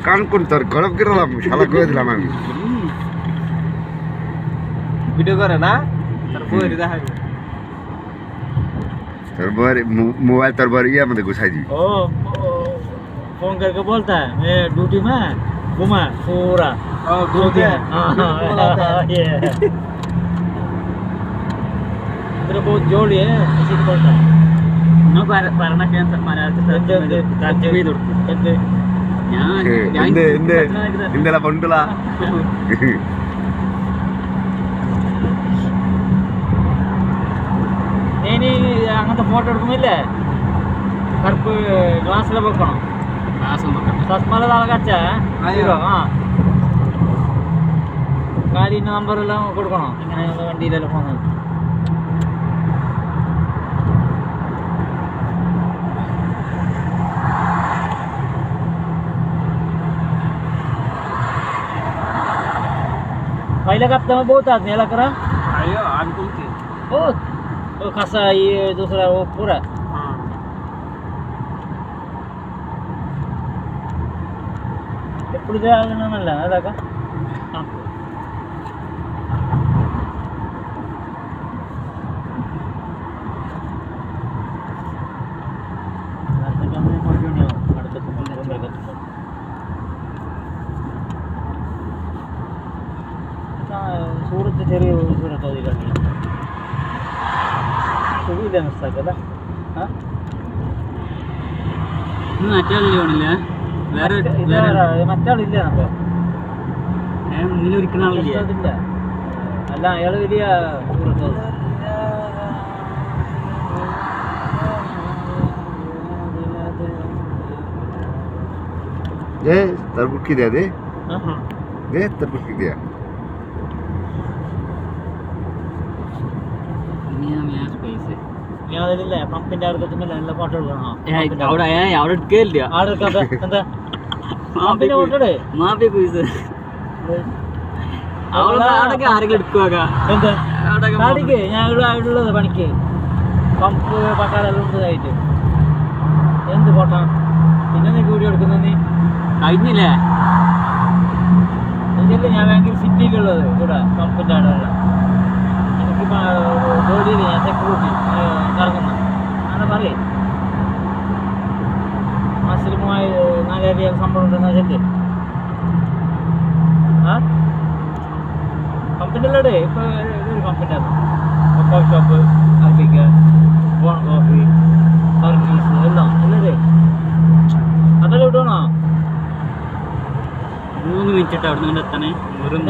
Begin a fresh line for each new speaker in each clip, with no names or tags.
Cancun তোর গরম করলাম শালা কয়ে দিলাম আমি
ভিডিও করে না তোর বই দেখাবি
তোর বই मोबाइल তোর বই ये मत घुसाई दी
ओ फोन करके बोलता है मैं ड्यूटी में घुमा पूरा
घूमते
ये तेरा बहुत जोड़ी है इसी को बोलता है
no para que maravilloso
ഇന്ത്യയിലെ പൊണ്ടുള്ള
ഇനി അങ്ങനത്തെ ഫോട്ടോ എടുക്കുന്നില്ലേ കറുപ്പ് ഗ്ലാസ്സിലെ വെക്കണം സസ്മല തളകച്ച കാലിൻ്റെ നമ്പറെല്ലാം കൊടുക്കണം ഇങ്ങനെ വണ്ടിയിലെല്ലാം പോകുന്നത് पहिल्या हप्त्यामध्ये बहुत आदमी याला करा
అయ్యో అనుకుంటే
बहुत वो खासा ये दूसरा वो पूरा ఎప్పుడు చేయాలన్నా మళ్ళీ అదాకా സൂറത്ത് ചെറിയ സൂറത്ത് തോതിയിലാണ് സുഖമില്ല മിസ്സാക്കല്ല
മറ്റേ
മറ്റാളില്ല നമുക്ക്
മുന്നിലൊരിക്കുന്ന ആളില്ല
ഇല്ല അല്ല അയാൾ വലിയ സൂറത്ത്
दे तरबूज की दे दे तरबूज की दिया
അതിലില്ലേ പമ്പിന്റെ അടുത്തൊന്നുമില്ല നല്ല ഫോട്ടോ എടുക്കണം
അവിടെ എടുക്കില്ല
എന്താ പമ്പിന്റെ ഫോട്ടോ
ആരെങ്കിലും എടുക്കുക
എന്താ കാടിക്ക് ഞാൻ ഇവിടെ ഉള്ളത് പണിക്ക് പമ്പ് പട്ടാളെല്ലാം ഉള്ളതായിട്ട് എന്ത് ഫോട്ടോ പിന്നെ നീ വീഡിയോ എടുക്കുന്ന നീ
കഴിഞ്ഞില്ലേ
എനിക്കല്ലേ ഞാൻ ഭയങ്കര സിറ്റിയിലുള്ളത് ഇവിടെ പമ്പിന്റെ അവിടെ എനിക്കിപ്പോ ജോലിയിൽ ഞാൻ സെക്യൂരിറ്റി കറങ്ങുന്ന അങ്ങനെ പറയേ മാസത്തിൽ 4000 ശമ്പളം ഉണ്ടെന്ന് വെച്ചിട്ട് ആ കമ്പനി അല്ലേ ഇപ്പൊ ഒരു കമ്പനി ആണ് കോഫി ഷോപ്പ് അർപ്പിക്ക ബോൺ കോഫി സർവീസ് എല്ലാം അല്ലേ അതെല്ലാം ഇടണോ
3 മിനിറ്റ് ഇട്ട് അവിടെ നിന്ന് എത്തണേ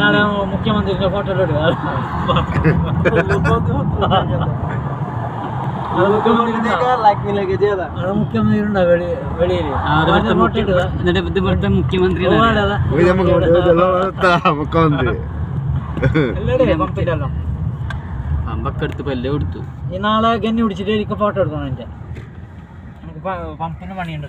ഞാൻ മുഖ്യമന്ത്രിന്റെ ഫോട്ടോ ഇടുക മുഖ്യമന്ത്രി ഉണ്ടോ വെളിയിൽ
മുഖ്യമന്ത്രി പമ്പൊക്കെ പല്ലേ കൊടുത്തു
ഈ നാളെ ഗന്നി പിടിച്ചിട്ട് എനിക്ക് ഫോട്ടോ എടുക്കണം എനിക്ക് പമ്പിന് പണിയുണ്ട്